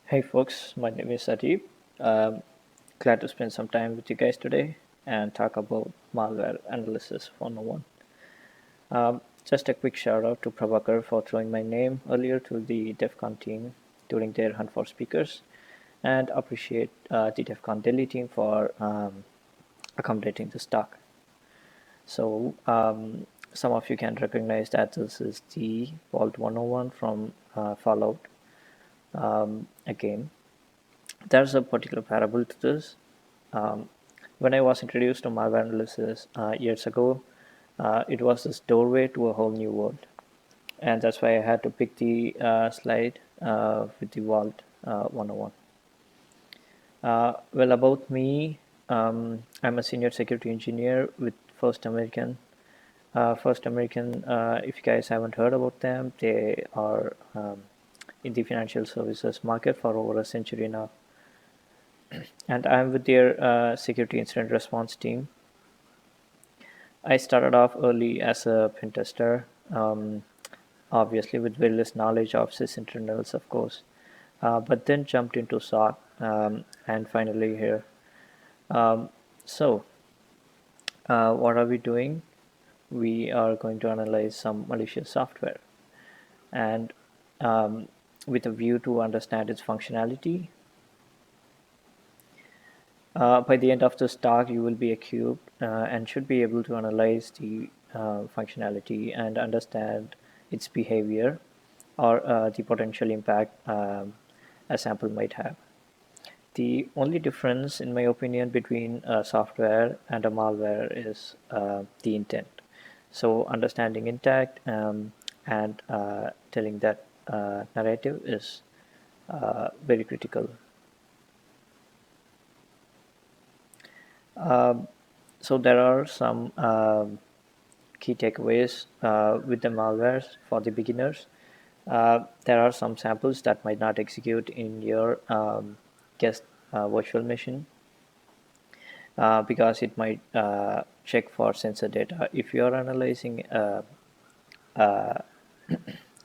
Hey folks, my name is Adib. Um, Glad to spend some time with you guys today and talk about malware analysis 101. Just a quick shout out to Prabhakar for throwing my name earlier to the DEF CON team during their hunt for speakers, and appreciate the DEF CON Delhi team for accommodating this talk. So, some of you can recognize that this is the Vault 101 from Fallout, a game. There's a particular parable to this. Um, when I was introduced to malware analysis years ago, it was this doorway to a whole new world. And that's why I had to pick the slide with the Vault 101. Well, about me, I'm a senior security engineer with First American. First American, if you guys haven't heard about them, they are in the financial services market for over a century now. And I'm with their security incident response team. I started off early as a pen tester, obviously with very less knowledge of sys internals, of course, but then jumped into SOC and finally here. Um, so, what are we doing? We are going to analyze some malicious software and with a view to understand its functionality. By the end of this talk, you will be equipped and should be able to analyze the functionality and understand its behavior or the potential impact a sample might have. The only difference, in my opinion, between a software and a malware is the intent. So understanding intent and telling that narrative is very critical. So there are some key takeaways with the malwares for the beginners. There are some samples that might not execute in your guest virtual machine because it might check for sensor data. If you are analyzing a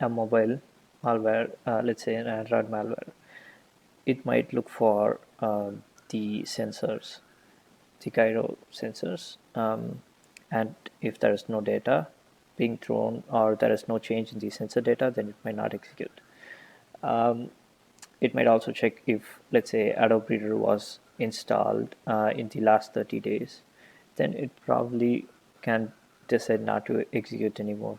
mobile malware, let's say an Android malware, it might look for the sensors, the gyro sensors, and if there is no data being thrown or there is no change in the sensor data, then it might not execute. It might also check if, let's say, Adobe Reader was installed in the last 30 days, then it probably can decide not to execute anymore.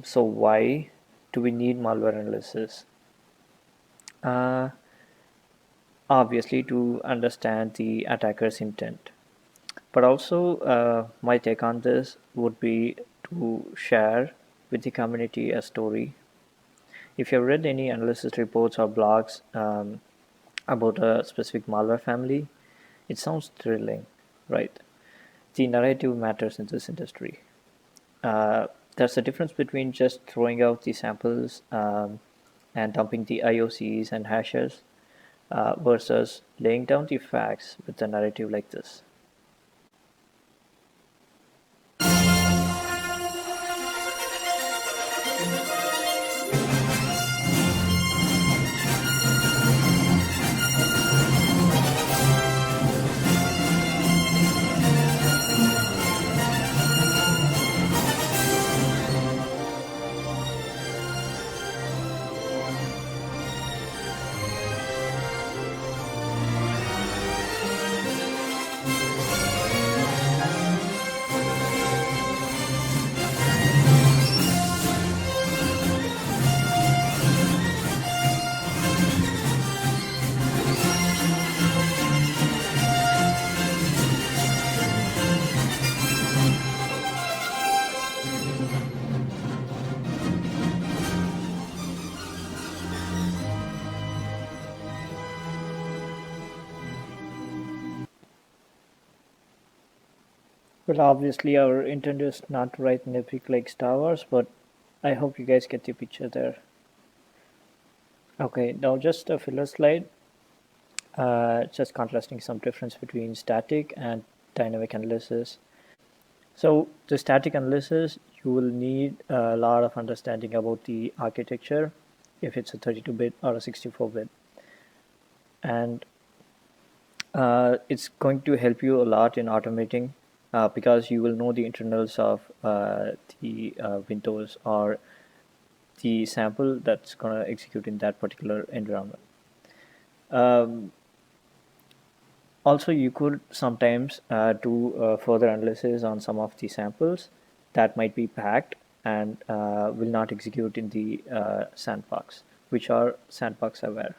So why do we need malware analysis? Obviously to understand the attacker's intent. But also my take on this would be to share with the community a story. If you've read any analysis reports or blogs about a specific malware family, it sounds thrilling, right? The narrative matters in this industry. There's a difference between just throwing out the samples and dumping the IOCs and hashes versus laying down the facts with a narrative like this. Well, obviously, our intent is not to write an epic like Star Wars, but I hope you guys get the picture there. Okay, now just a filler slide, just contrasting some difference between static and dynamic analysis. So the static analysis, you will need a lot of understanding about the architecture if it's a 32-bit or a 64-bit. And it's going to help you a lot in automating because you will know the internals of the Windows or the sample that's going to execute in that particular environment. Also, you could sometimes do further analysis on some of the samples that might be packed and will not execute in the sandbox, which are sandbox aware.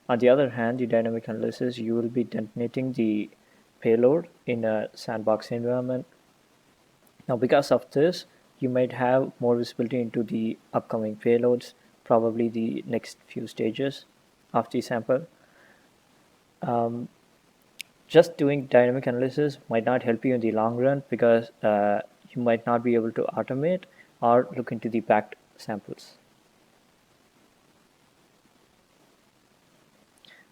On the other hand, the dynamic analysis, you will be detonating the payload in a sandbox environment. Now, because of this, you might have more visibility into the upcoming payloads, probably the next few stages of the sample. Just doing dynamic analysis might not help you in the long run because you might not be able to automate or look into the packed samples.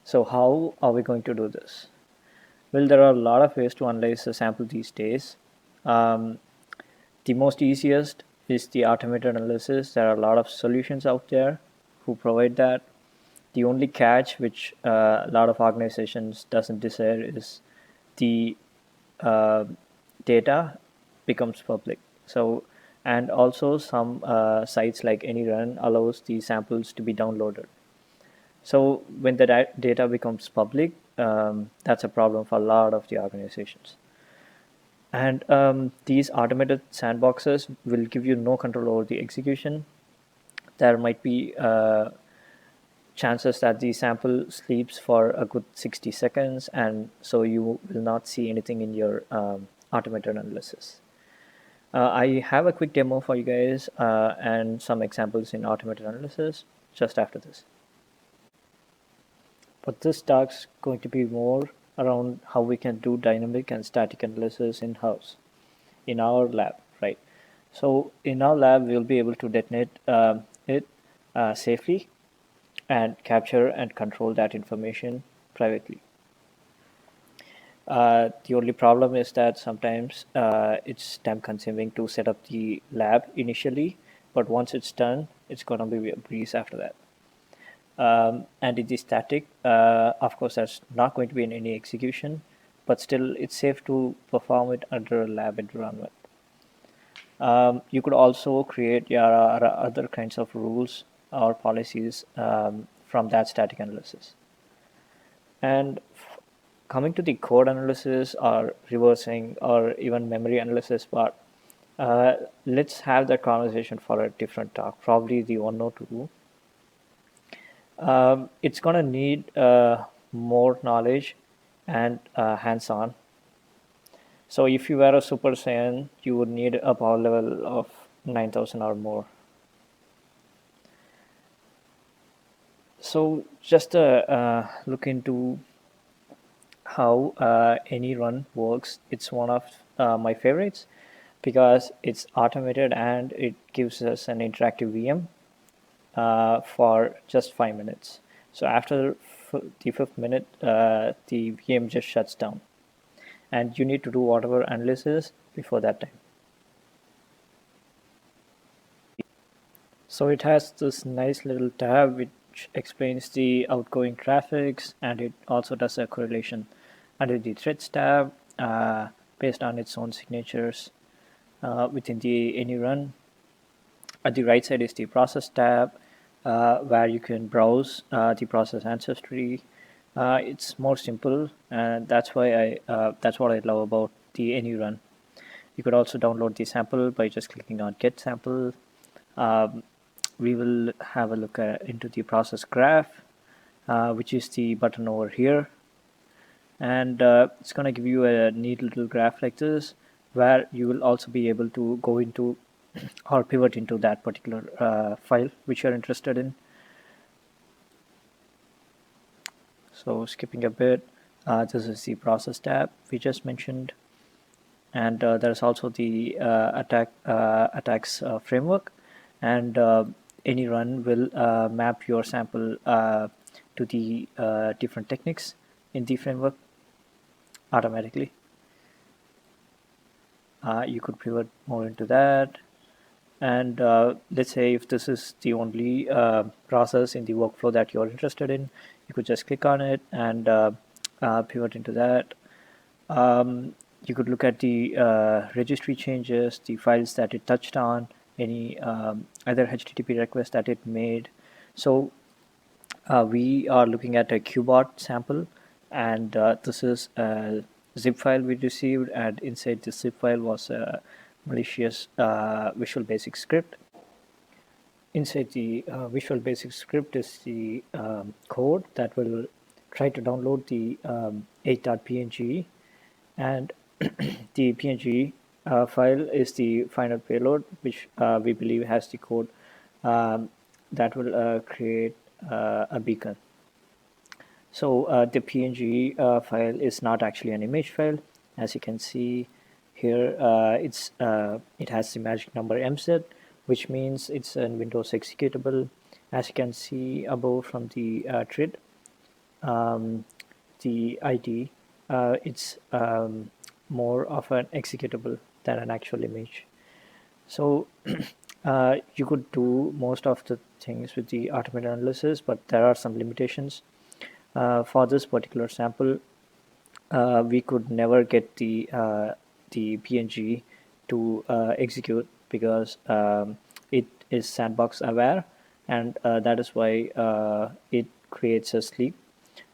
So how are we going to do this? Well, there are a lot of ways to analyze a sample these days. The most easiest is the automated analysis. There are a lot of solutions out there who provide that. The only catch which a lot of organizations doesn't desire is the data becomes public. So, and also some sites like AnyRun allows the samples to be downloaded. So when the data becomes public, that's a problem for a lot of the organizations. And these automated sandboxes will give you no control over the execution. There might be chances that the sample sleeps for a good 60 seconds, and so you will not see anything in your automated analysis. I have a quick demo for you guys and some examples in automated analysis just after this. But this talk's going to be more around how we can do dynamic and static analysis in-house in our lab, right? So in our lab, we'll be able to detonate it safely and capture and control that information privately. The only problem is that sometimes it's time consuming to set up the lab initially, but once it's done, it's going to be a breeze after that. And it is static. Of course, there's not going to be in any execution, but still it's safe to perform it under a lab environment. You could also create your other kinds of rules or policies from that static analysis. And coming to the code analysis or reversing or even memory analysis part, let's have that conversation for a different talk, probably the 102. It's going to need more knowledge and hands-on. So if you were a Super Saiyan, you would need a power level of 9,000 or more. So just look into how AnyRun works. It's one of my favorites because it's automated and it gives us an interactive VM for just 5 minutes. So after the 5th minute, the VM just shuts down, and you need to do whatever analysis before that time. So it has this nice little tab which explains the outgoing traffics, and it also does a correlation under the threads tab based on its own signatures within the AnyRun. At the right side is the process tab where you can browse the process ancestry. It's more simple, and that's why that's what I love about the AnyRun. You could also download the sample by just clicking on Get Sample. We will have a look into the process graph, which is the button over here. And it's going to give you a neat little graph like this, where you will also be able to go into or pivot into that particular file which you're interested in. So skipping a bit, this is the process tab we just mentioned, and there's also the attacks framework, and AnyRun will map your sample to the different techniques in the framework automatically. You could pivot more into that, And let's say if this is the only process in the workflow that you're interested in, you could just click on it and pivot into that. You could look at the registry changes, the files that it touched on, any other HTTP requests that it made. So we are looking at a QBot sample, and this is a zip file we received, and inside this zip file was a malicious Visual Basic script. Inside the Visual Basic script is the code that will try to download the 8.png, and the PNG file is the final payload, which we believe has the code that will create a beacon. So the PNG file is not actually an image file. As you can see here, it has the magic number MZ, which means it's a Windows executable. As you can see above from the thread, the ID, it's more of an executable than an actual image. So you could do most of the things with the automated analysis, but there are some limitations. For this particular sample, we could never get the PNG to execute because it is sandbox aware, and that is why it creates a sleep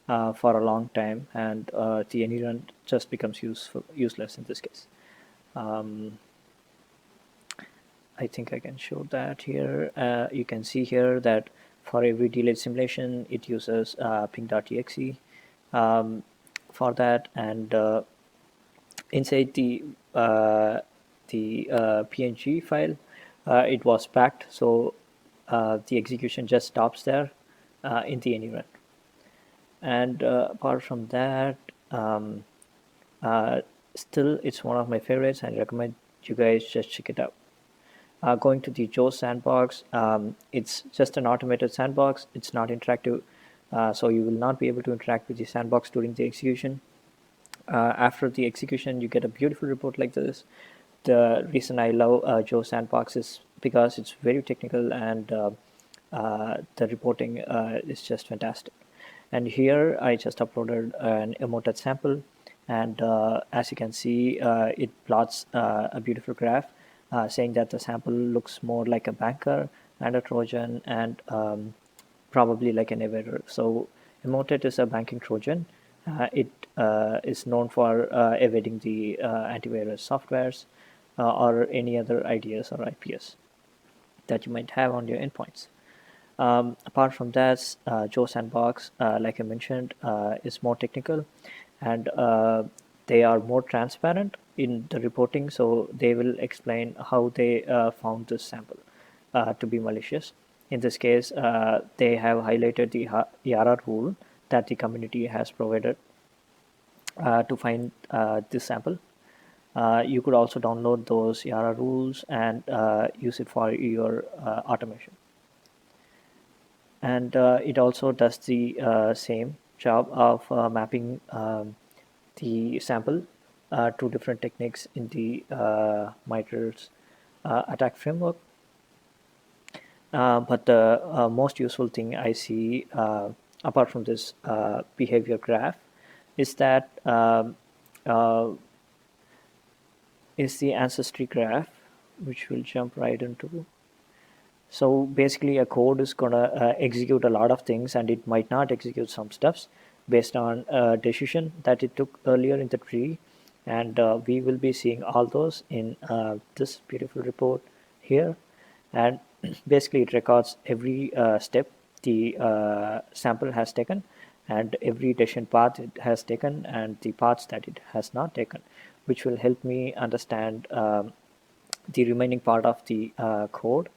for a long time, and the environment just becomes useless in this case. I think I can show that here. You can see here that for every delayed simulation, it uses ping.exe for that, and inside the PNG file, it was packed, so the execution just stops there in the environment. And apart from that, still it's one of my favorites, and I recommend you guys just check it out. Going to the Joe sandbox, it's just an automated sandbox. It's not interactive, so you will not be able to interact with the sandbox during the execution. After the execution, you get a beautiful report like this. The reason I love Joe sandbox is because it's very technical, and the reporting is just fantastic. And here I just uploaded an emoted sample, and as you can see, it plots a beautiful graph saying that the sample looks more like a banker and a Trojan, and probably like an evader. So emotet is a banking Trojan. It is known for evading the antivirus softwares or any other IDS or IPS that you might have on your endpoints. Apart from that, Joe Sandbox, like I mentioned, is more technical, and they are more transparent in the reporting. So they will explain how they found this sample to be malicious. In this case, they have highlighted the ERR rule that the community has provided to find this sample. You could also download those ERR rules and use it for your automation. And it also does the same job of mapping the sample to different techniques in the MITRE's attack framework. But the most useful thing I see, apart from this behavior graph, is that is the ancestry graph, which we'll jump right into. So basically, a code is going to execute a lot of things, and it might not execute some stuffs based on a decision that it took earlier in the tree. And we will be seeing all those in this beautiful report here. And basically, it records every step the sample has taken, and every decision path it has taken, and the paths that it has not taken, which will help me understand the remaining part of the code.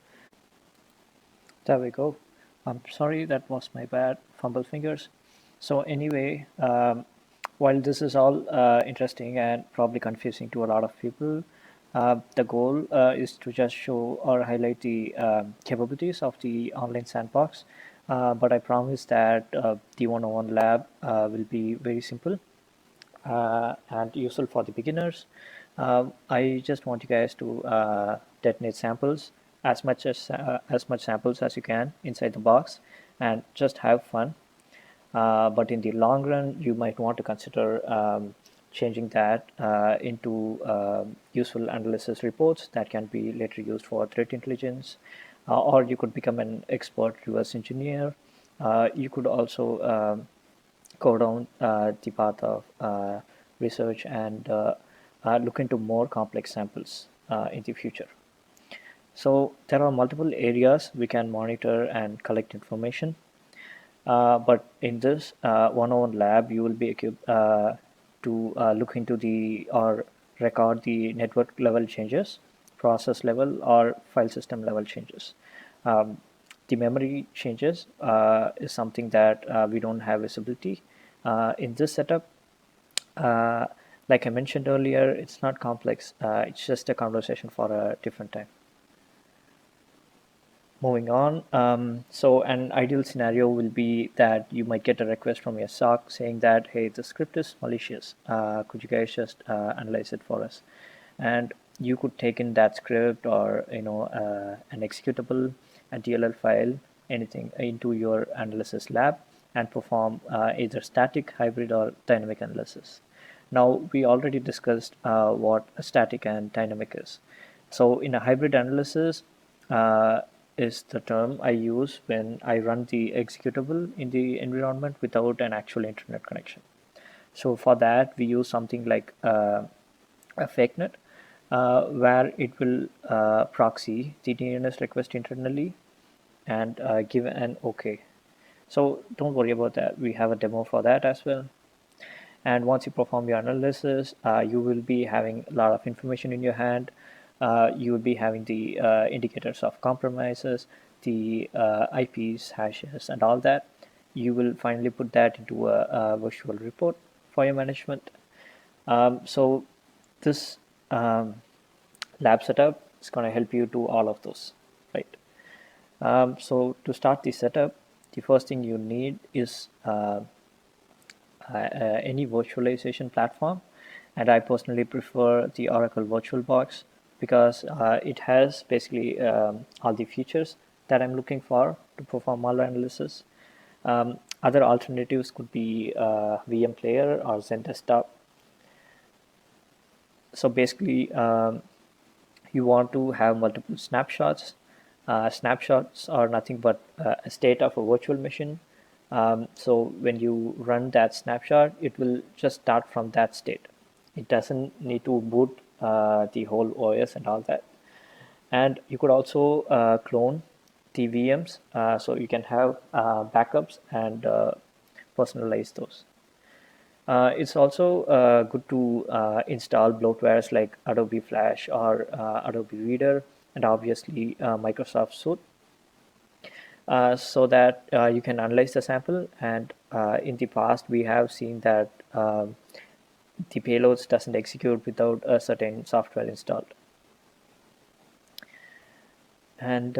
There we go. I'm sorry, that was my bad, fumble fingers. So anyway, while this is all interesting and probably confusing to a lot of people, the goal is to just show or highlight the capabilities of the online sandbox. But I promise that the 101 lab will be very simple and useful for the beginners. I just want you guys to detonate samples as much samples as you can inside the box and just have fun. But in the long run, you might want to consider changing that into useful analysis reports that can be later used for threat intelligence, or you could become an expert reverse engineer. You could also go down the path of research and look into more complex samples in the future. So there are multiple areas we can monitor and collect information. But in this 101 lab, you will be equipped to look into the or record the network level changes, process level, or file system level changes. Um, the memory changes is something that we don't have visibility. In this setup, uh, like I mentioned earlier, it's not complex. It's just a conversation for a different time. Moving on, so an ideal scenario will be that you might get a request from your SOC saying that, hey, the script is malicious. Could you guys just analyze it for us? And you could take in that script or an executable, a DLL file, anything into your analysis lab and perform either static, hybrid, or dynamic analysis. Now, we already discussed what a static and dynamic is. So in a hybrid analysis, uh, is the term I use when I run the executable in the environment without an actual internet connection. So for that, we use something like a fake net, where it will proxy the DNS request internally and give an OK. So don't worry about that. We have a demo for that as well. And once you perform your analysis, you will be having a lot of information in your hand. You will be having the indicators of compromises, the IPs, hashes, and all that. You will finally put that into a virtual report for your management. So this lab setup is going to help you do all of those, right? So to start the setup, the first thing you need is any virtualization platform, and I personally prefer the Oracle VirtualBox because it has basically all the features that I'm looking for to perform malware analysis. Other alternatives could be VM Player or Zen Desktop. So basically, you want to have multiple snapshots. Snapshots are nothing but a state of a virtual machine. So when you run that snapshot, it will just start from that state. It doesn't need to boot the whole OS and all that. And you could also clone the VMs, so you can have backups and personalize those. It's also good to install bloatwares like Adobe Flash or Adobe Reader, and obviously Microsoft Suite, so that you can analyze the sample. And in the past, we have seen that the payloads doesn't execute without a certain software installed. And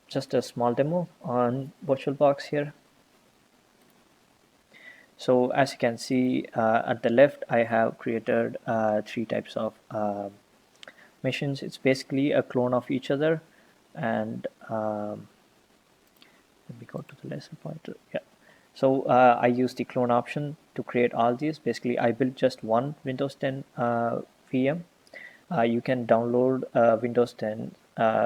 just a small demo on VirtualBox here. So as you can see at the left, I have created three types of missions. It's basically a clone of each other. And let me go to the lesson pointer. Yeah. So I use the clone option to create all these. Basically, I built just one Windows 10 VM. You can download Windows 10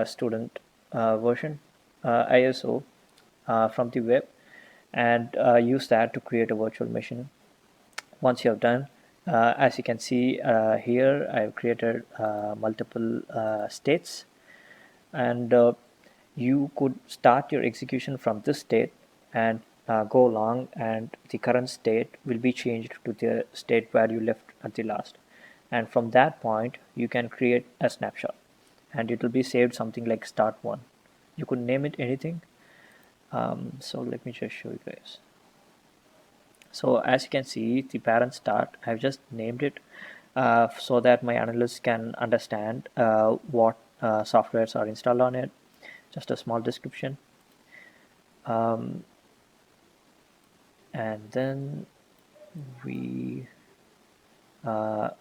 student version ISO from the web and use that to create a virtual machine. Once you have done, as you can see here, I've created multiple states, and you could start your execution from this state and go along, and the current state will be changed to the state where you left at the last. And from that point, you can create a snapshot, and it will be saved something like start one. You could name it anything. So let me just show you guys. So as you can see, the parent start, I've just named it so that my analysts can understand what softwares are installed on it. Just a small description. And then we are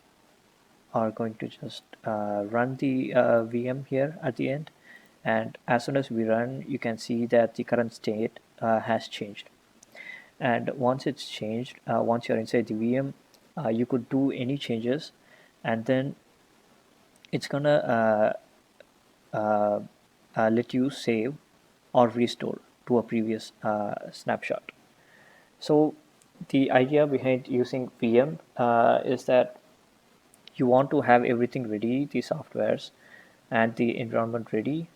going to just run the VM here at the end. and as soon as we run, you can see that the current state has changed. And once it's changed, once you're inside the VM, you could do any changes, and then it's gonna let you save or restore to a previous snapshot. So the idea behind using VM is that you want to have everything ready, the softwares and the environment ready.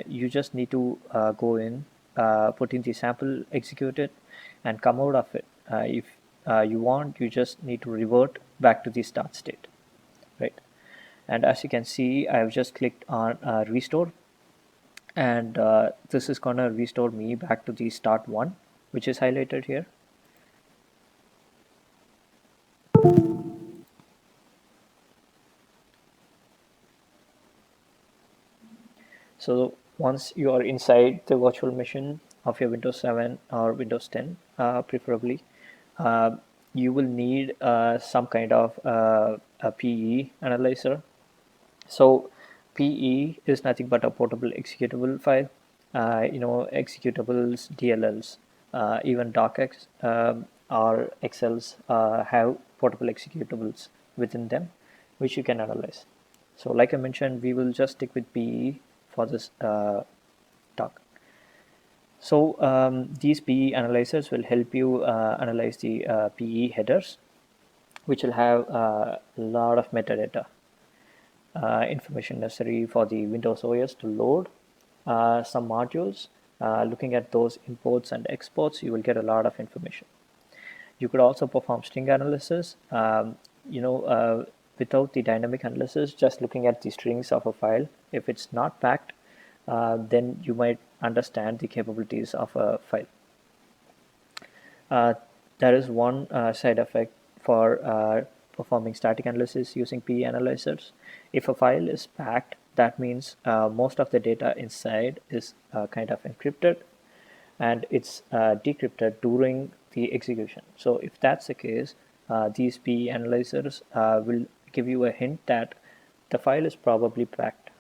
You just need to go in, put in the sample, execute it, and come out of it. If you want, you just need to revert back to the start state, right? And as you can see, I've just clicked on restore, and this is gonna restore me back to the start one, which is highlighted here. So once you are inside the virtual machine of your Windows 7 or Windows 10, preferably, uh, you will need some kind of a PE analyzer. So PE is nothing but a portable executable file. Executables, DLLs, even docx or Excels have portable executables within them, which you can analyze. So like I mentioned, we will just stick with PE for this talk. So these PE analyzers will help you analyze the PE headers, which will have a lot of metadata information necessary for the Windows OS to load some modules. Looking at those imports and exports, you will get a lot of information. You could also perform string analysis. Without the dynamic analysis, just looking at the strings of a file, if it's not packed, then you might understand the capabilities of a file. There is one side effect for performing static analysis using PE analyzers. If a file is packed, that means most of the data inside is kind of encrypted, and it's decrypted during the execution. So if that's the case, these PE analyzers will give you a hint that the file is probably packed.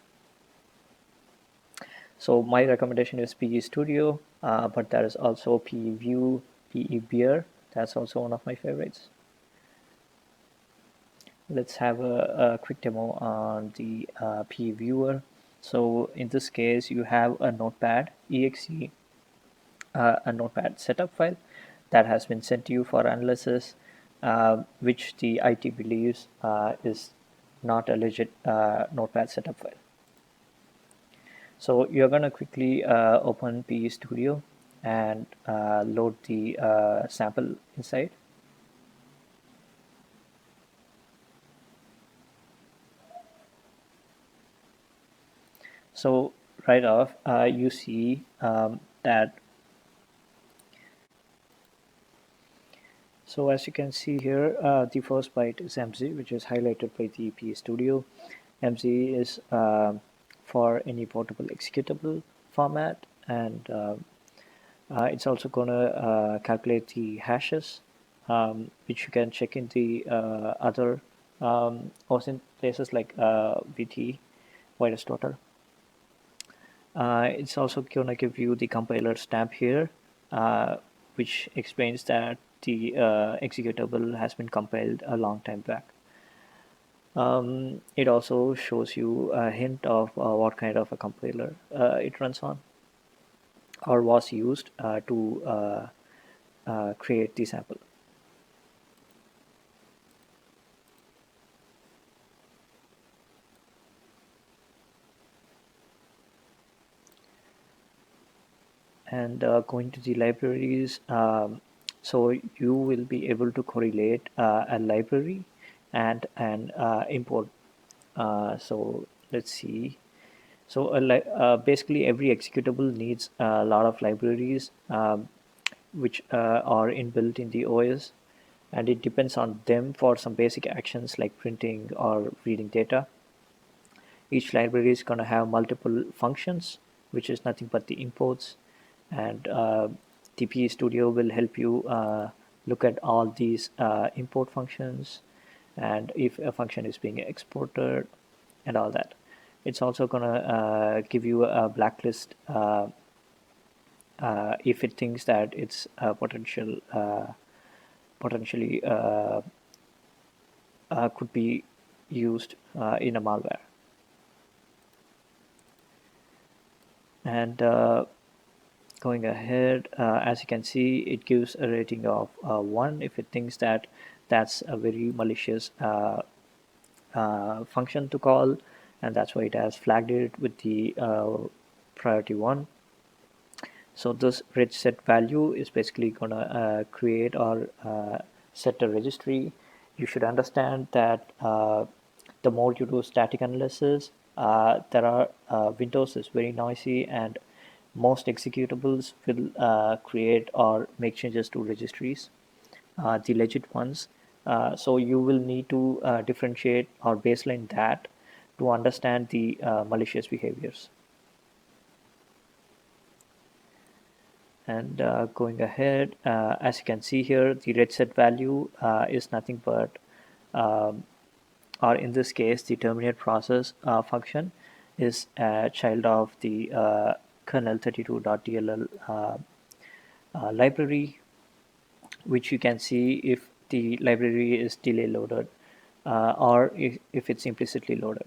So my recommendation is PE Studio, but there is also PE View, PE Beer. That's also one of my favorites. Let's have a quick demo on the PE Viewer. So in this case, you have a Notepad exe, a Notepad setup file that has been sent to you for analysis, which the IT believes is not a legit Notepad setup file. So you're going to quickly open PE Studio and load the sample inside. So right off, you see that. So as you can see here, the first byte is MZ, which is highlighted by the PE Studio. MZ is for any portable executable format, and it's also going to calculate the hashes, which you can check in the other OSINT places like VT, VirusTotal. It's also going to give you the compiler stamp here, which explains that the executable has been compiled a long time back. It also shows you a hint of what kind of a compiler it runs on or was used to create the sample. And going to the libraries, so you will be able to correlate a library and an import. So let's see. So basically every executable needs a lot of libraries which are inbuilt in the OS, and it depends on them for some basic actions like printing or reading data. Each library is going to have multiple functions, which is nothing but the imports, and TPE Studio will help you look at all these import functions and if a function is being exported and all that. It's also gonna give you a blacklist if it thinks that it's potentially could be used in a malware. And going ahead, as you can see, it gives a rating of 1 if it thinks that that's a very malicious function to call, and that's why it has flagged it with the priority 1. So this reg set value is basically going to create or set a registry. You should understand that the more you do static analysis, there are Windows is very noisy, and most executables will create or make changes to registries, the legit ones. So you will need to differentiate or baseline that to understand the malicious behaviors. And going ahead, as you can see here, the red set value is nothing but, or in this case, the terminate process function is a child of the kernel32.dll library, which you can see if the library is delay loaded or if it's implicitly loaded.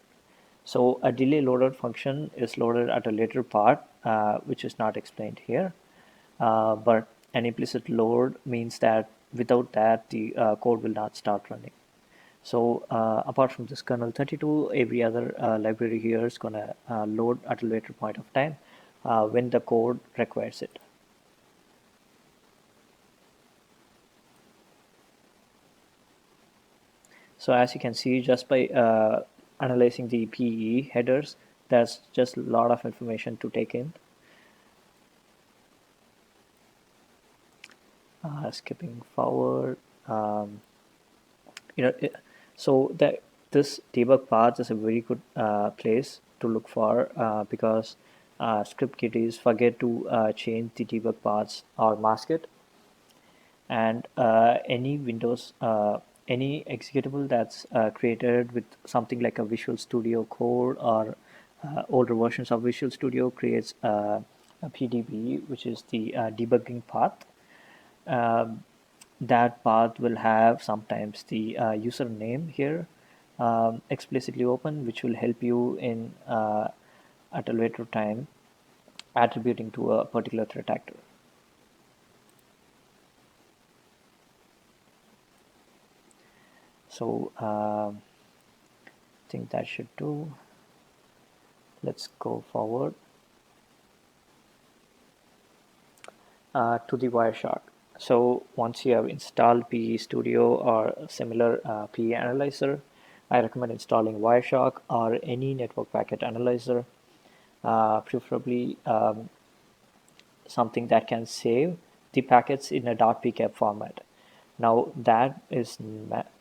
So a delay loaded function is loaded at a later part, which is not explained here. But an implicit load means that without that, the code will not start running. So apart from this kernel32, every other library here is going to load at a later point of time when the code requires it. So as you can see, just by analyzing the PE headers, there's just a lot of information to take in. Skipping forward, so that this debug path is a very good place to look for because script kiddies forget to change the debug paths or mask it, and any Windows any executable that's created with something like a Visual Studio Code or older versions of Visual Studio creates a PDB, which is the debugging path. That path will have sometimes the username here explicitly open, which will help you in at a later time attributing to a particular threat actor. So I think that should do. Let's go forward to the Wireshark. So once you have installed PE Studio or a similar PE analyzer, I recommend installing Wireshark or any network packet analyzer, preferably something that can save the packets in a .pcap format. Now that is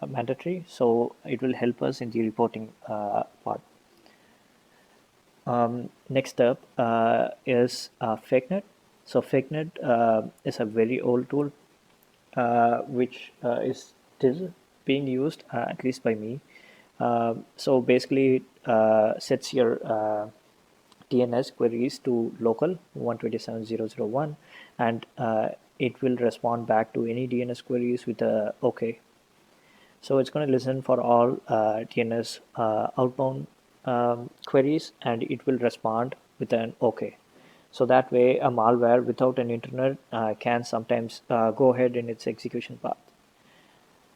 mandatory, so it will help us in the reporting part. Next up is FakeNet. So FakeNet is a very old tool which is still being used, at least by me. So basically, it sets your DNS queries to local 127.0.0.1, and it will respond back to any DNS queries with a OK. So it's going to listen for all DNS outbound queries, and it will respond with an OK. So that way, a malware without an internet can sometimes go ahead in its execution path.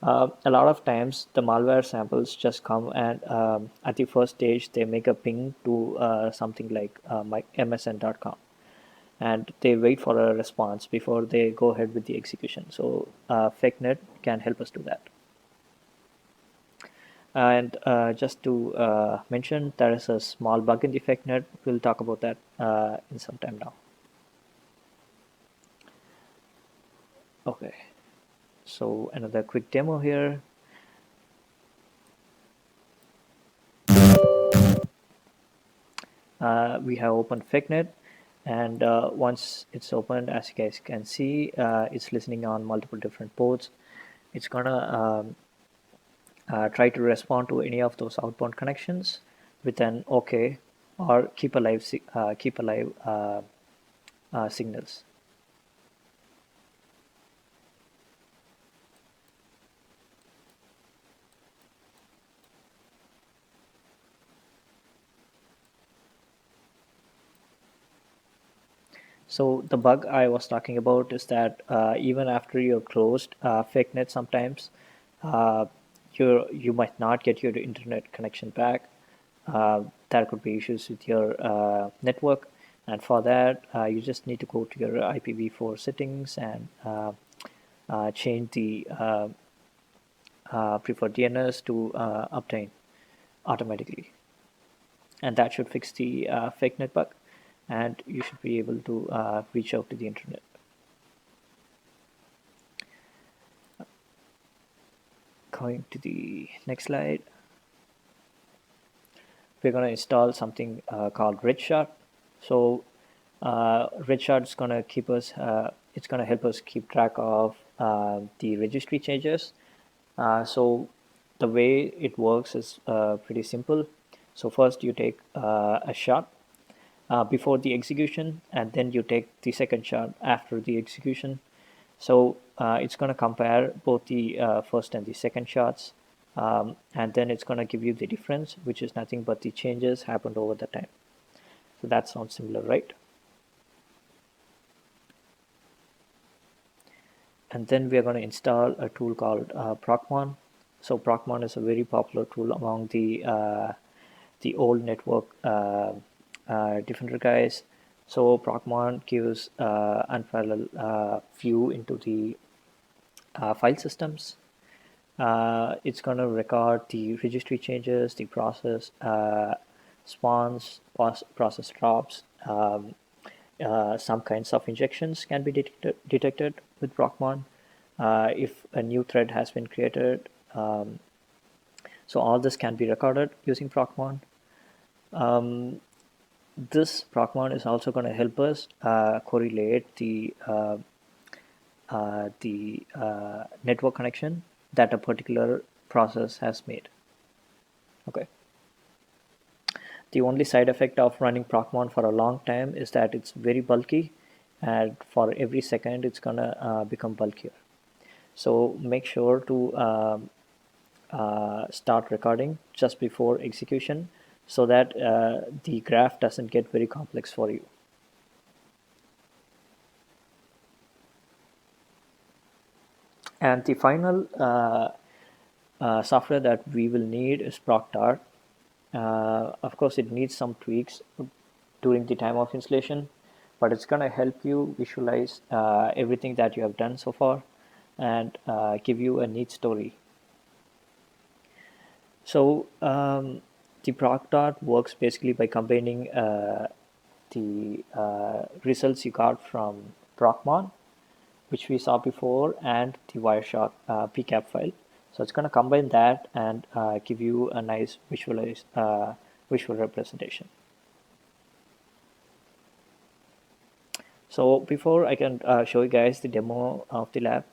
A lot of times, the malware samples just come and at the first stage, they make a ping to something like msn.com, and they wait for a response before they go ahead with the execution. So FakeNet can help us do that. And just to mention, there is a small bug in the FakeNet. We'll talk about that in some time now. Okay, so another quick demo here. We have opened FakeNet, and once it's opened, as you guys can see, it's listening on multiple different ports. It's gonna try to respond to any of those outbound connections with an OK or keep alive signals. So the bug I was talking about is that even after you're closed fake net, sometimes uh, you might not get your internet connection back. There could be issues with your network, and for that you just need to go to your IPv4 settings and change the preferred DNS to obtain automatically, and that should fix the fake net bug, and you should be able to reach out to the internet. Going to the next slide, we're going to install something called Redshot. So Redshot is going to keep us, it's going to help us keep track of the registry changes. So the way it works is pretty simple. So first you take a shot before the execution, and then you take the second shot after the execution. So it's going to compare both the first and the second shots, and then it's going to give you the difference, which is nothing but the changes happened over the time. So that sounds similar, right? And then we are going to install a tool called Procmon. So Procmon is a very popular tool among the old network defender guys. So Procmon gives unparalleled view into the file systems. It's going to record the registry changes, the process spawns, process drops. Some kinds of injections can be detected with Procmon if a new thread has been created. So all this can be recorded using Procmon. This Procmon is also going to help us correlate the network connection that a particular process has made. Okay. The only side effect of running Procmon for a long time is that it's very bulky, and for every second it's gonna become bulkier. So make sure to start recording just before execution so that the graph doesn't get very complex for you. And the final software that we will need is Proctor. Of course, it needs some tweaks during the time of installation, but it's going to help you visualize everything that you have done so far and give you a neat story. So the Proctor works basically by combining the results you got from Procmon, which we saw before, and the Wireshark PCAP file. So it's going to combine that and give you a nice visual representation. So before I can show you guys the demo of the lab,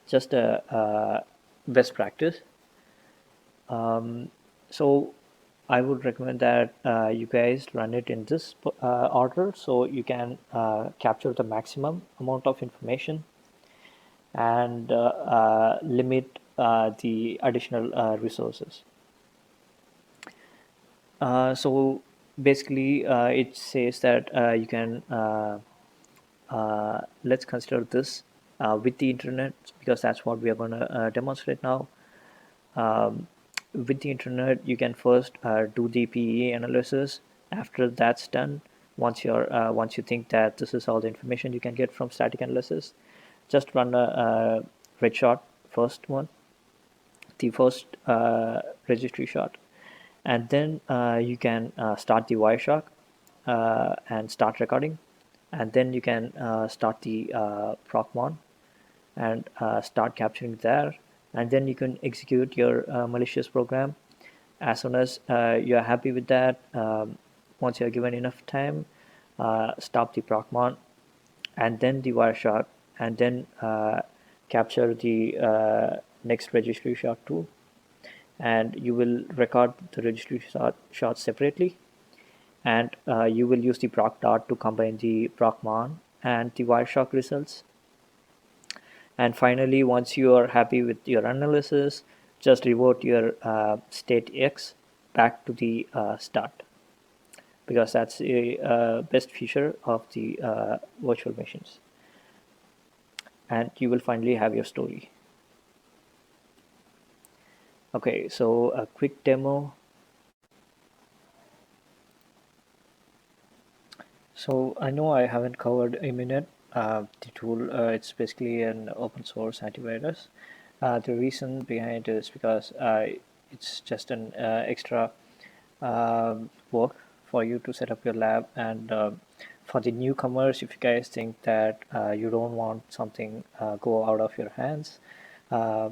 just a best practice. So I would recommend that you guys run it in this order so you can capture the maximum amount of information and limit the additional resources. So basically it says that you can let's consider this with the internet, because that's what we are going to demonstrate now. With the internet, you can first do the PE analysis. After that's done, once you think that this is all the information you can get from static analysis, just run a red shot first one, the first registry shot, and then you can start the Wireshark and start recording, and then you can start the Procmon and start capturing there, and then you can execute your malicious program as soon as you're happy with that. Once you're given enough time, stop the Procmon and then the Wireshark, and then capture the next registry shot too, and you will record the registry shots separately, and you will use the proc dot to combine the procmon and the Wireshark results. And finally, once you are happy with your analysis, just revert your state X back to the start, because that's the best feature of the virtual machines. And you will finally have your story. Okay, so a quick demo. So I know I haven't covered Immunet. The tool, it's basically an open source antivirus. The reason behind it is because it's just an extra work for you to set up your lab. And for the newcomers, if you guys think that you don't want something go out of your hands, uh,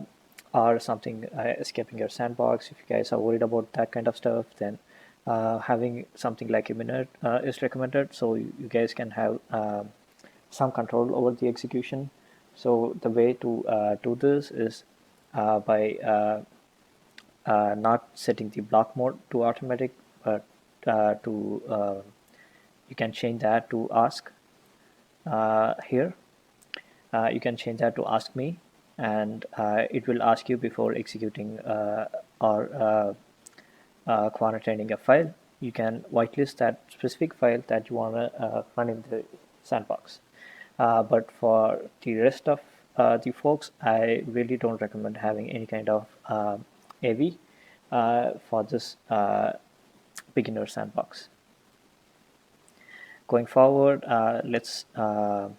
or something escaping your sandbox, if you guys are worried about that kind of stuff, then having something like Immunet is recommended, so you guys can have some control over the execution. So the way to do this is by not setting the block mode to automatic, but to you can change that to ask here. You can change that to ask me, and it will ask you before executing or quarantining a file. You can whitelist that specific file that you want to run in the sandbox. But for the rest of the folks, I really don't recommend having any kind of AV for this beginner sandbox. Going forward, let's go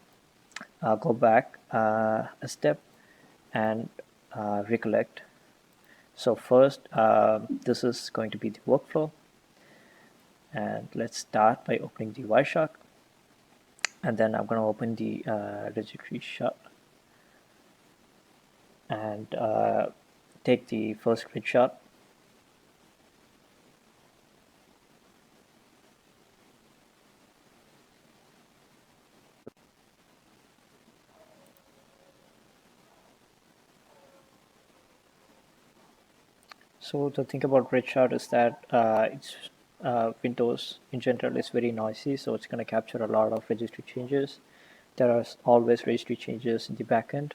back a step and recollect. So first, this is going to be the workflow, and let's start by opening the Wireshark, and then I'm going to open the registry shot and take the first grid shot. So the thing about grid shot is that it's Windows in general is very noisy, so it's going to capture a lot of registry changes. There are always registry changes in the backend,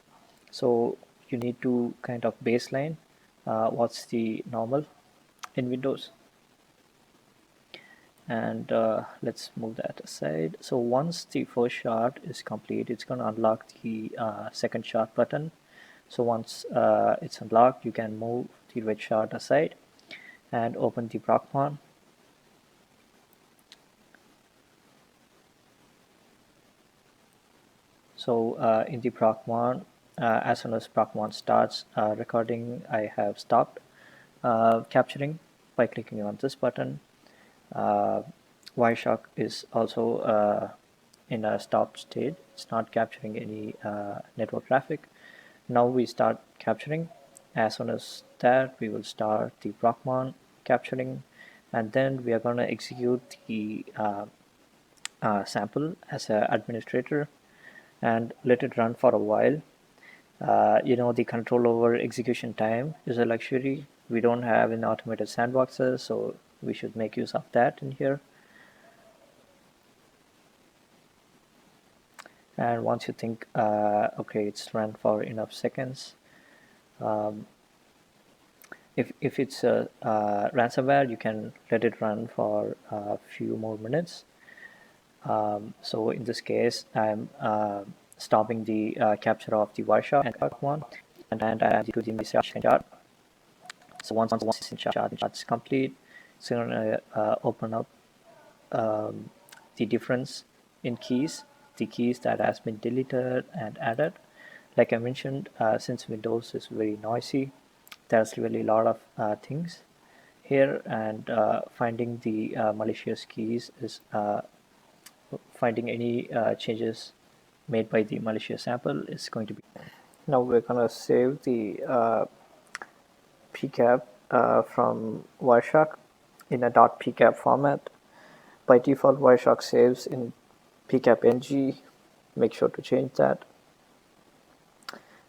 so you need to kind of baseline what's the normal in Windows. And let's move that aside. So once the first shot is complete, it's going to unlock the second shot button. So once it's unlocked, you can move the red shot aside and open the procmon. So in the procmon, as soon as procmon starts recording, I have stopped capturing by clicking on this button. Wireshark is also in a stop state. It's not capturing any network traffic. Now we start capturing. As soon as that, we will start the procmon capturing, and then we are going to execute the sample as an administrator and let it run for a while. The control over execution time is a luxury we don't have in automated sandboxes, so we should make use of that in here. And once you think, okay, it's run for enough seconds, if it's a ransomware, you can let it run for a few more minutes. So in this case, I'm stopping the capture of the Wireshark and procmon, and I'm doing the second shot. So once the shot is complete, it's going to open up the difference in keys, the keys that has been deleted and added. Like I mentioned, since Windows is very noisy, there's really a lot of things here, and finding the malicious keys is finding any changes made by the malicious sample is going to be. Now we're going to save the pcap from Wireshark in a .pcap format. By default, Wireshark saves in pcap-ng. Make sure to change that.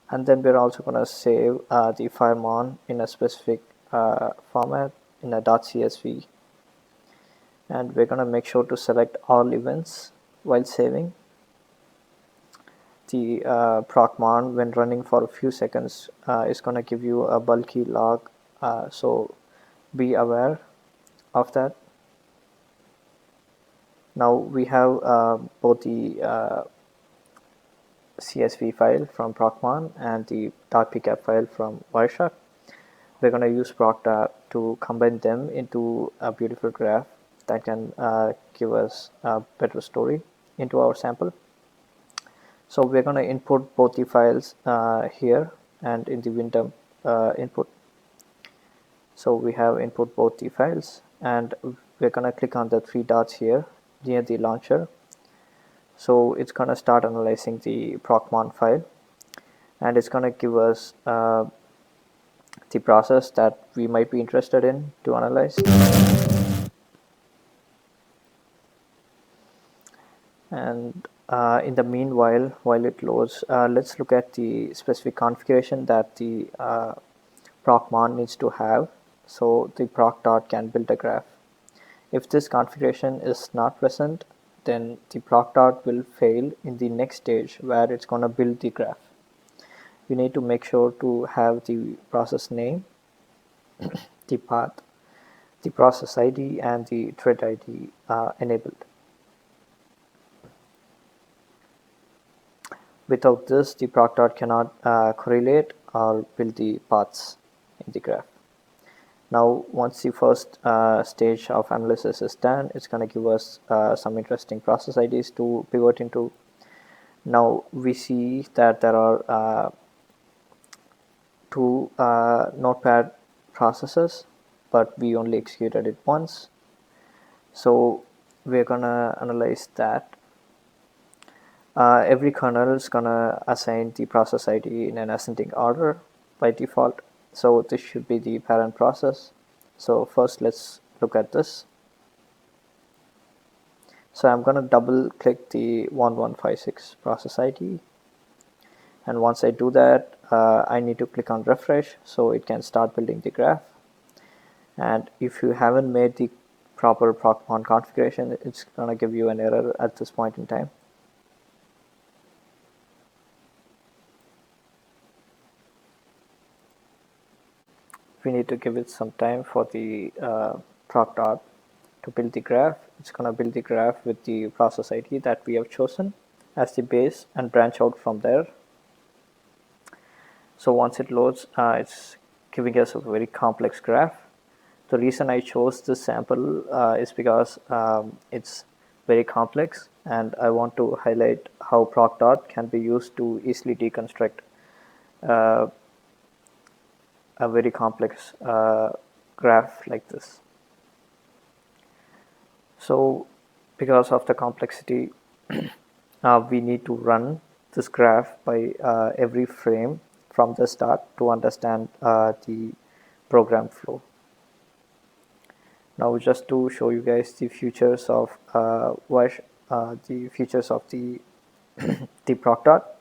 And then we're also going to save the firemon in a specific format in a .csv, and we're going to make sure to select all events while saving. The procmon, when running for a few seconds, is going to give you a bulky log, so be aware of that. Now we have both the CSV file from procmon and the .pcap file from Wireshark. We're going to use proctar to combine them into a beautiful graph that can give us a better story into our sample. So we're going to input both the files here and in the window input. So we have input both the files, and we're going to click on the three dots here near the launcher. So it's going to start analyzing the procmon file, and it's going to give us the process that we might be interested in to analyze. And in the meanwhile, while it loads, let's look at the specific configuration that the procmon needs to have so the proc.dot can build a graph. If this configuration is not present, then the proc.dot will fail in the next stage where it's going to build the graph. You need to make sure to have the process name, the path, the process ID, and the thread ID enabled. Without this, the proc.dot cannot correlate or build the paths in the graph. Now, once the first stage of analysis is done, it's going to give us some interesting process IDs to pivot into. Now, we see that there are two notepad processes, but we only executed it once. So we're going to analyze that. Every kernel is going to assign the process ID in an ascending order by default. So this should be the parent process. So first let's look at this. So I'm going to double click the 1156 process ID. And once I do that, I need to click on refresh so it can start building the graph. And if you haven't made the proper procmon configuration, it's going to give you an error at this point in time. We need to give it some time for the proc.dot to build the graph. It's going to build the graph with the process ID that we have chosen as the base and branch out from there. So once it loads, it's giving us a very complex graph. The reason I chose this sample is because it's very complex, and I want to highlight how proc.dot can be used to easily deconstruct a very complex graph like this. So because of the complexity, we need to run this graph by every frame from the start to understand the program flow. Now, just to show you guys the features of the the proc.dot,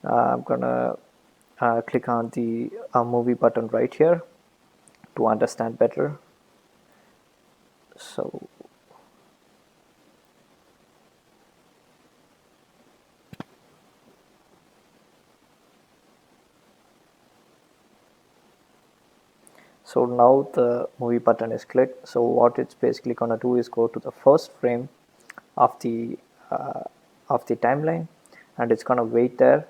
I'm gonna click on the movie button right here to understand better. So now the movie button is clicked. So what it's basically going to do is go to the first frame of the timeline, and it's going to wait there.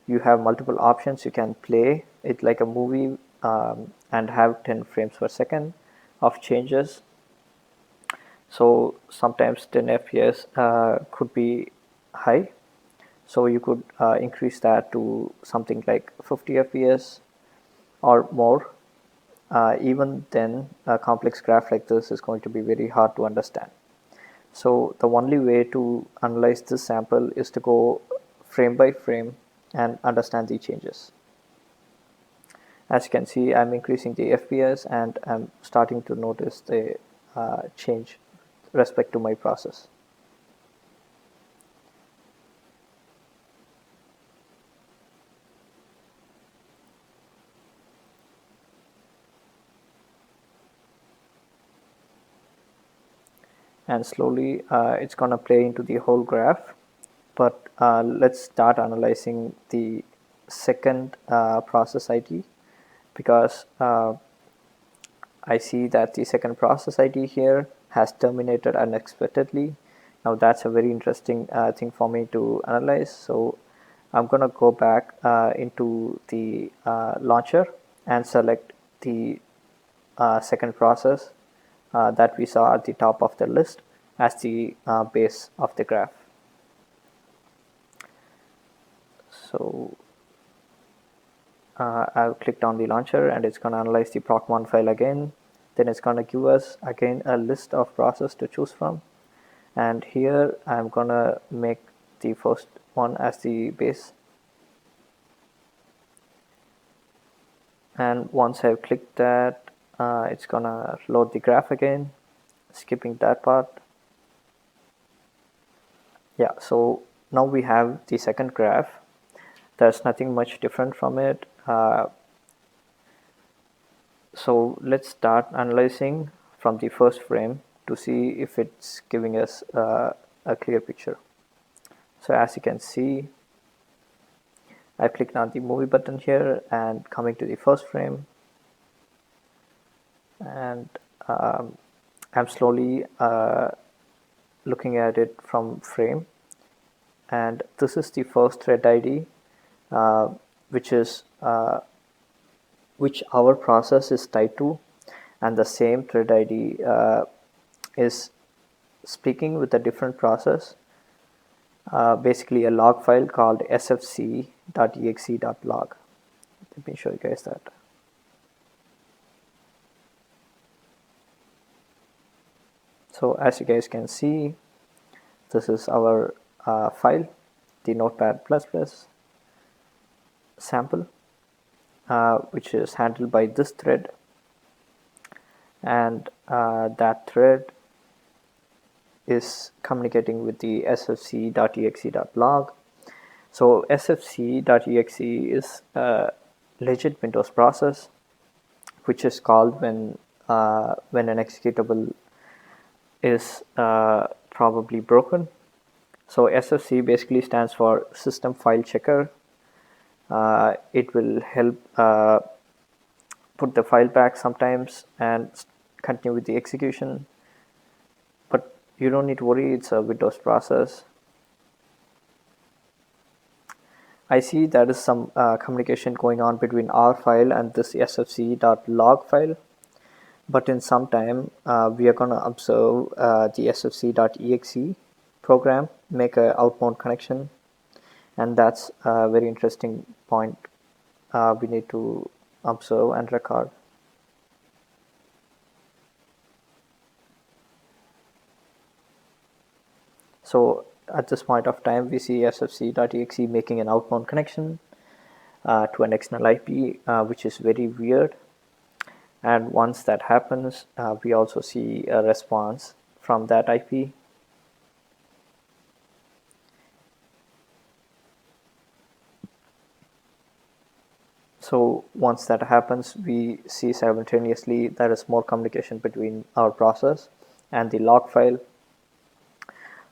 You have multiple options. You can play it like a movie and have 10 frames per second of changes. So sometimes 10 FPS could be high. So you could increase that to something like 50 FPS or more. Even then, a complex graph like this is going to be very hard to understand. So the only way to analyze this sample is to go frame by frame and understand the changes. As you can see, I'm increasing the FPS and I'm starting to notice the change with respect to my process. and slowly it's gonna play into the whole graph. But let's start analyzing the second process ID, because I see that the second process ID here has terminated unexpectedly. Now that's a very interesting thing for me to analyze. So I'm going to go back into the launcher and select the second process that we saw at the top of the list as the base of the graph. So I've clicked on the launcher and it's going to analyze the proc1 file again. Then it's going to give us again a list of processes to choose from. And here I'm going to make the first one as the base. And once I've clicked that, it's going to load the graph again, skipping that part. Yeah, so now we have the second graph. There's nothing much different from it. So let's start analyzing from the first frame to see if it's giving us a clear picture. So as you can see, I clicked on the movie button here and coming to the first frame, and I'm slowly looking at it from frame, and this is the first thread ID, which our process is tied to, and the same thread ID is speaking with a different process, basically a log file called sfc.exe.log. Let me show you guys that. So as you guys can see, this is our file, the Notepad++ sample, which is handled by this thread, and that thread is communicating with the sfc.exe.log. So sfc.exe is a legit Windows process, which is called when an executable is probably broken. So sfc basically stands for System File Checker. It will help put the file back sometimes and continue with the execution, but you don't need to worry, it's a Windows process. I see there is some communication going on between our file and this sfc.log file, but in some time we are going to observe the sfc.exe program make an outbound connection, and that's a very interesting point we need to observe and record. So at this point of time, we see sfc.exe making an outbound connection to an external IP, which is very weird. And once that happens, we also see a response from that IP. So once that happens, we see simultaneously there is more communication between our process and the log file.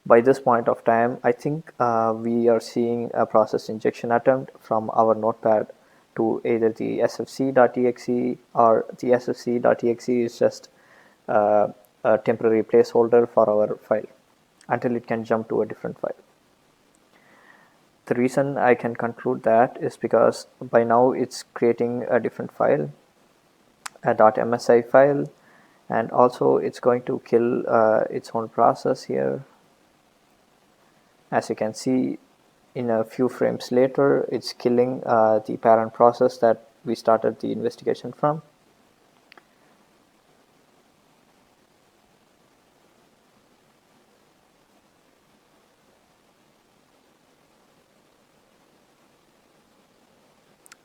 By this point of time, I think we are seeing a process injection attempt from our notepad to either the sfc.exe, or the sfc.exe is just a temporary placeholder for our file until it can jump to a different file. The reason I can conclude that is because by now it's creating a different file, a .msi file, and also it's going to kill its own process here. As you can see, in a few frames later, it's killing the parent process that we started the investigation from.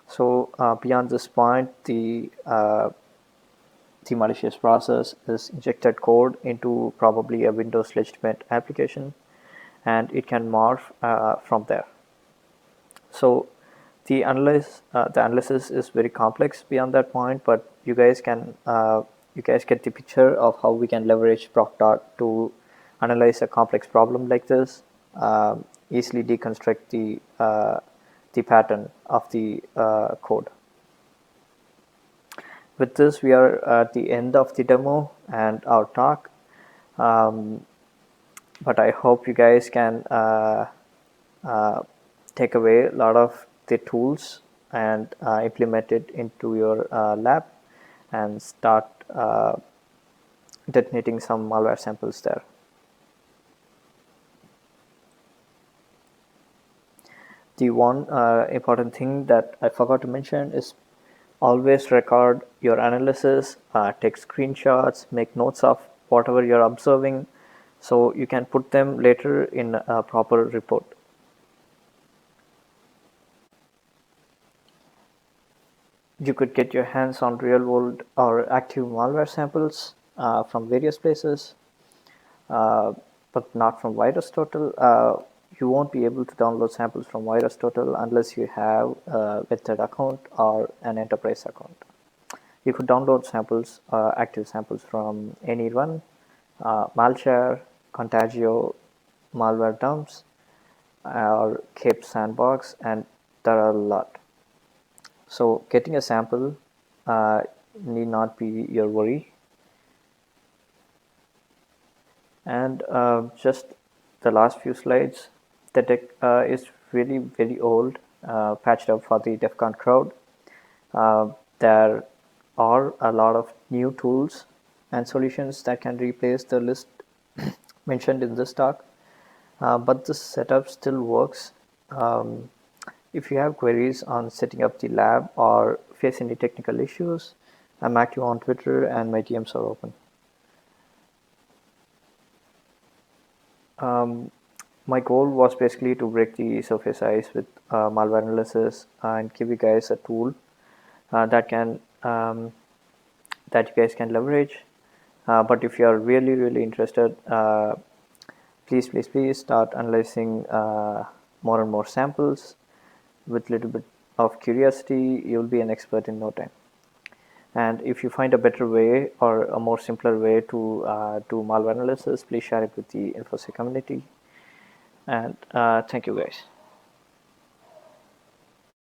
So beyond this point, the malicious process is injected code into probably a Windows legitimate application, and it can morph from there. So the analysis is very complex beyond that point, but you guys get the picture of how we can leverage ProcDart to analyze a complex problem like this, easily deconstruct the pattern of the code. With this, we are at the end of the demo and our talk. But I hope you guys can take away a lot of the tools and implement it into your lab and start detonating some malware samples there. The one important thing that I forgot to mention is always record your analysis, take screenshots, make notes of whatever you're observing, so you can put them later in a proper report. You could get your hands on real world or active malware samples from various places, but not from VirusTotal. You won't be able to download samples from VirusTotal unless you have a vetted account or an enterprise account. You could download samples, active samples from anyone, Malshare, Contagio, Malware Dumps, or Cape Sandbox, and there are a lot. So getting a sample need not be your worry. And just the last few slides, the deck is really very old, patched up for the DEF CON crowd. There are a lot of new tools and solutions that can replace the list mentioned in this talk, but this setup still works. If you have queries on setting up the lab or face any technical issues, I'm active on Twitter and my DMs are open. My goal was basically to break the surface ice with malware analysis and give you guys a tool that you guys can leverage. But if you are really interested, please start analyzing more and more samples. With a little bit of curiosity, you'll be an expert in no time. And if you find a better way or a more simpler way to do malware analysis, please share it with the InfoSec community. And thank you guys.